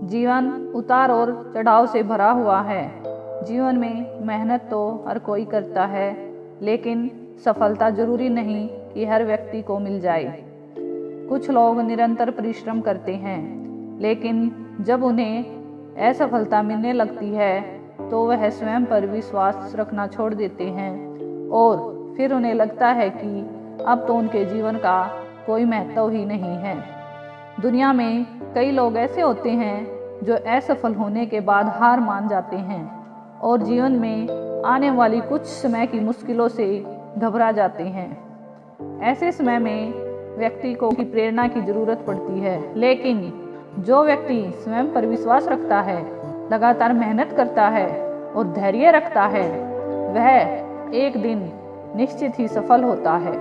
जीवन उतार और चढ़ाव से भरा हुआ है। जीवन में मेहनत तो हर कोई करता है, लेकिन सफलता जरूरी नहीं कि हर व्यक्ति को मिल जाए। कुछ लोग निरंतर परिश्रम करते हैं, लेकिन जब उन्हें असफलता मिलने लगती है तो वह स्वयं पर विश्वास रखना छोड़ देते हैं और फिर उन्हें लगता है कि अब तो उनके जीवन का कोई महत्व ही नहीं है। दुनिया में कई लोग ऐसे होते हैं जो असफल होने के बाद हार मान जाते हैं और जीवन में आने वाली कुछ समय की मुश्किलों से घबरा जाते हैं। ऐसे समय में व्यक्ति को की प्रेरणा की जरूरत पड़ती है, लेकिन जो व्यक्ति स्वयं पर विश्वास रखता है, लगातार मेहनत करता है और धैर्य रखता है, वह एक दिन निश्चित ही सफल होता है।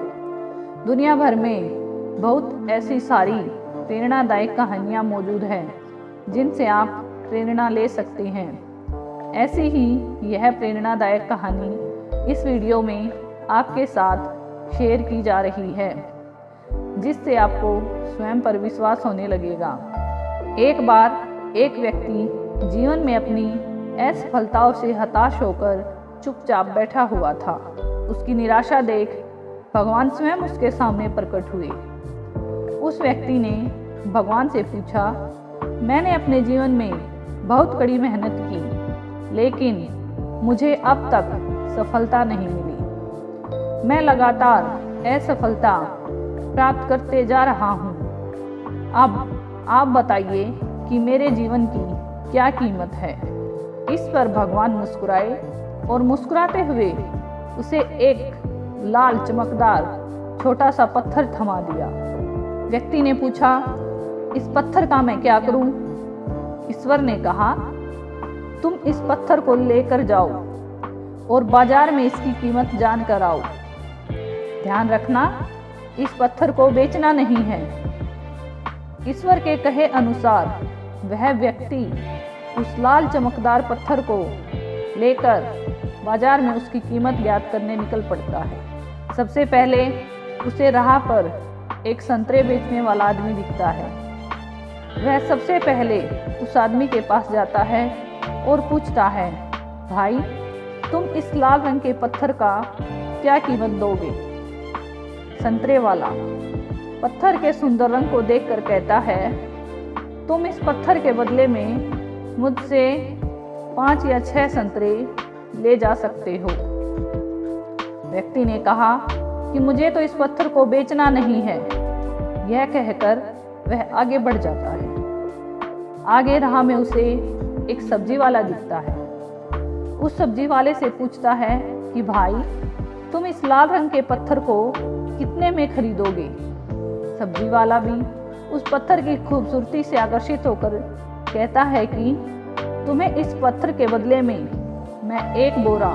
दुनिया भर में बहुत ऐसी सारी प्रेरणादायक कहानियाँ मौजूद हैं जिनसे आप प्रेरणा ले सकते हैं। ऐसी ही यह प्रेरणादायक कहानी इस वीडियो में आपके साथ शेयर की जा रही है, जिससे आपको स्वयं पर विश्वास होने लगेगा। एक बार एक व्यक्ति जीवन में अपनी असफलताओं से हताश होकर चुपचाप बैठा हुआ था। उसकी निराशा देख भगवान स्वयं उसके सामने प्रकट हुए। उस व्यक्ति ने भगवान से पूछा, मैंने अपने जीवन में बहुत कड़ी मेहनत की, लेकिन मुझे अब तक सफलता नहीं मिली। मैं लगातार असफलता प्राप्त करते जा रहा हूँ। अब आप बताइए कि मेरे जीवन की क्या कीमत है। इस पर भगवान मुस्कुराए और मुस्कुराते हुए उसे एक लाल चमकदार छोटा सा पत्थर थमा दिया। व्यक्ति ने पूछा, इस पत्थर का मैं क्या करूं? ईश्वर ने कहा, तुम इस पत्थर को लेकर जाओ और बाजार में इसकी कीमत जान कर आओ। ध्यान रखना, इस पत्थर को बेचना नहीं है। ईश्वर के कहे अनुसार वह व्यक्ति उस लाल चमकदार पत्थर को लेकर बाजार में उसकी कीमत ज्ञात करने निकल पड़ता है। सबसे पहले उसे राह पर एक संतरे बेचने वाला आदमी दिखता है। वह सबसे पहले उस आदमी के पास जाता है और पूछता है, भाई तुम इस लाल रंग के पत्थर का क्या कीमत दोगे? संतरे वाला पत्थर के सुंदर रंग को देखकर कहता है, तुम इस पत्थर के बदले में मुझसे 5 या 6 संतरे ले जा सकते हो। व्यक्ति ने कहा कि मुझे तो इस पत्थर को बेचना नहीं है। यह कहकर वह आगे बढ़ जाता है। आगे राह में उसे एक सब्जी वाला दिखता है। उस सब्जी वाले से पूछता है कि भाई तुम इस लाल रंग के पत्थर को कितने में खरीदोगे? सब्जी वाला भी उस पत्थर की खूबसूरती से आकर्षित होकर कहता है कि तुम्हें इस पत्थर के बदले में मैं 1 बोरा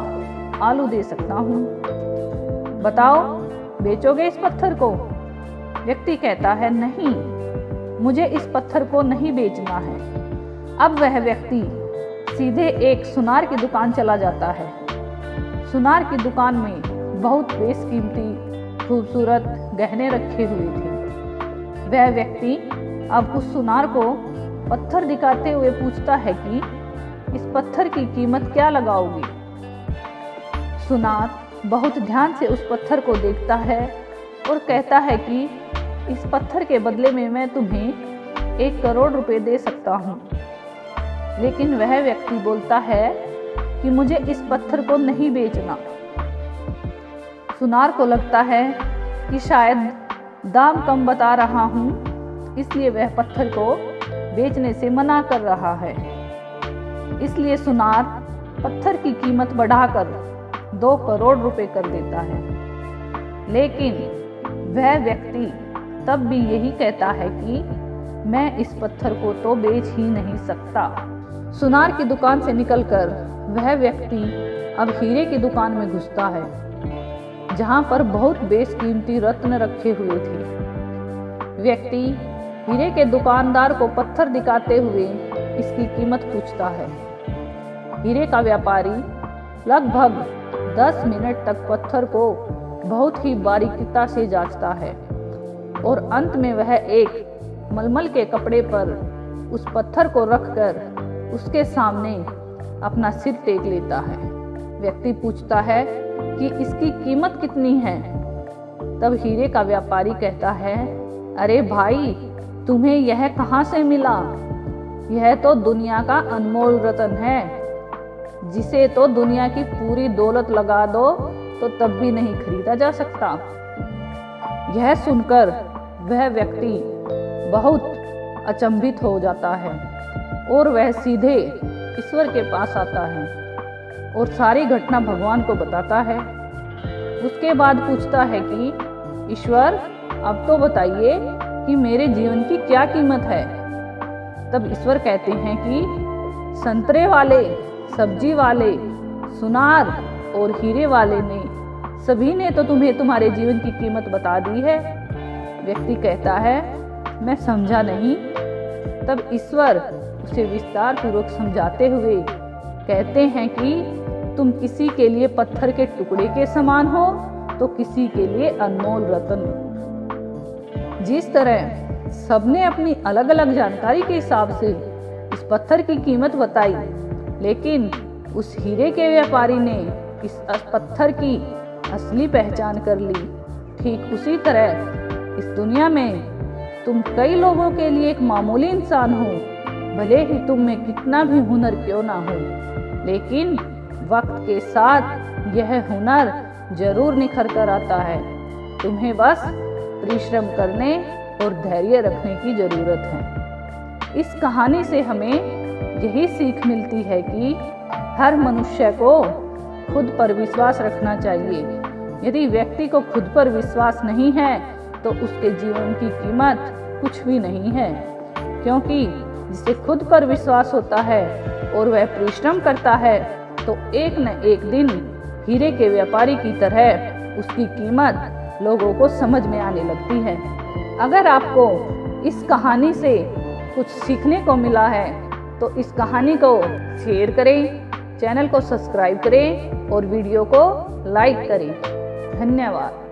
आलू दे सकता हूँ। बताओ, बेचोगे इस पत्थर को? व्यक्ति कहता है, नहीं, मुझे इस पत्थर को नहीं बेचना है। अब वह व्यक्ति सीधे एक सुनार की दुकान चला जाता है। सुनार की दुकान में बहुत बेशकीमती खूबसूरत गहने रखे हुए थे। वह व्यक्ति अब उस सुनार को पत्थर दिखाते हुए पूछता है कि इस पत्थर की कीमत क्या लगाओगी? सुनार बहुत ध्यान से उस पत्थर को देखता है और कहता है कि इस पत्थर के बदले में मैं तुम्हें 1 करोड़ रुपए दे सकता हूँ। लेकिन वह व्यक्ति बोलता है कि मुझे इस पत्थर को नहीं बेचना। सुनार को लगता है कि शायद दाम कम बता रहा हूँ, इसलिए वह पत्थर को बेचने से मना कर रहा है। इसलिए सुनार पत्थर की कीमत बढ़ाकर 2 करोड़ रुपए कर देता है। लेकिन वह व्यक्ति तब भी यही कहता है कि मैं इस पत्थर को तो बेच ही नहीं सकता। सुनार की दुकान से निकलकर वह व्यक्ति अब हीरे की दुकान में घुसता है, जहां पर बहुत बेशकीमती रत्न रखे हुए थे। व्यक्ति हीरे के दुकानदार को पत्थर दिखाते हुए इसकी कीमत पूछता है। हीरे का व्यापारी लगभग 10 मिनट तक पत्थर को बहुत ही बारीकिता से जांचता है और अंत में वह एक मलमल के कपड़े पर उस पत्थर को रखकर उसके सामने अपना सिर टेक लेता है। व्यक्ति पूछता है कि इसकी कीमत कितनी है। तब हीरे का व्यापारी कहता है, अरे भाई, तुम्हें यह कहाँ से मिला? यह तो दुनिया का अनमोल रत्न है, जिसे तो दुनिया की पूरी दौलत लगा दो तो तब भी नहीं खरीदा जा सकता। यह सुनकर वह व्यक्ति बहुत अचंभित हो जाता है और वह सीधे ईश्वर के पास आता है और सारी घटना भगवान को बताता है। उसके बाद पूछता है कि ईश्वर, अब तो बताइए कि मेरे जीवन की क्या कीमत है। तब ईश्वर कहते हैं कि संतरे वाले, सब्जी वाले, सुनार और हीरे वाले ने सभी ने तो तुम्हें तुम्हारे जीवन की कीमत बता दी है। व्यक्ति कहता है, मैं समझा नहीं। तब ईश्वर उसे विस्तार पूर्वक समझाते हुए कहते हैं कि तुम किसी के लिए पत्थर के टुकड़े के समान हो तो किसी के लिए अनमोल रत्न। जिस तरह सबने अपनी अलग अलग जानकारी के हिसाब से इस पत्थर की कीमत बताई, लेकिन उस हीरे के व्यापारी ने इस पत्थर की असली पहचान कर ली, ठीक उसी तरह इस दुनिया में तुम कई लोगों के लिए एक मामूली इंसान हो। भले ही तुम में कितना भी हुनर क्यों ना हो, लेकिन वक्त के साथ यह हुनर जरूर निखर कर आता है। तुम्हें बस परिश्रम करने और धैर्य रखने की जरूरत है। इस कहानी से हमें यही सीख मिलती है कि हर मनुष्य को खुद पर विश्वास रखना चाहिए। यदि व्यक्ति को खुद पर विश्वास नहीं है तो उसके जीवन की कीमत कुछ भी नहीं है, क्योंकि जिसे खुद पर विश्वास होता है और वह परिश्रम करता है तो एक न एक दिन हीरे के व्यापारी की तरह उसकी कीमत लोगों को समझ में आने लगती है। अगर आपको इस कहानी से कुछ सीखने को मिला है तो इस कहानी को शेयर करें, चैनल को सब्सक्राइब करें और वीडियो को लाइक करें। धन्यवाद।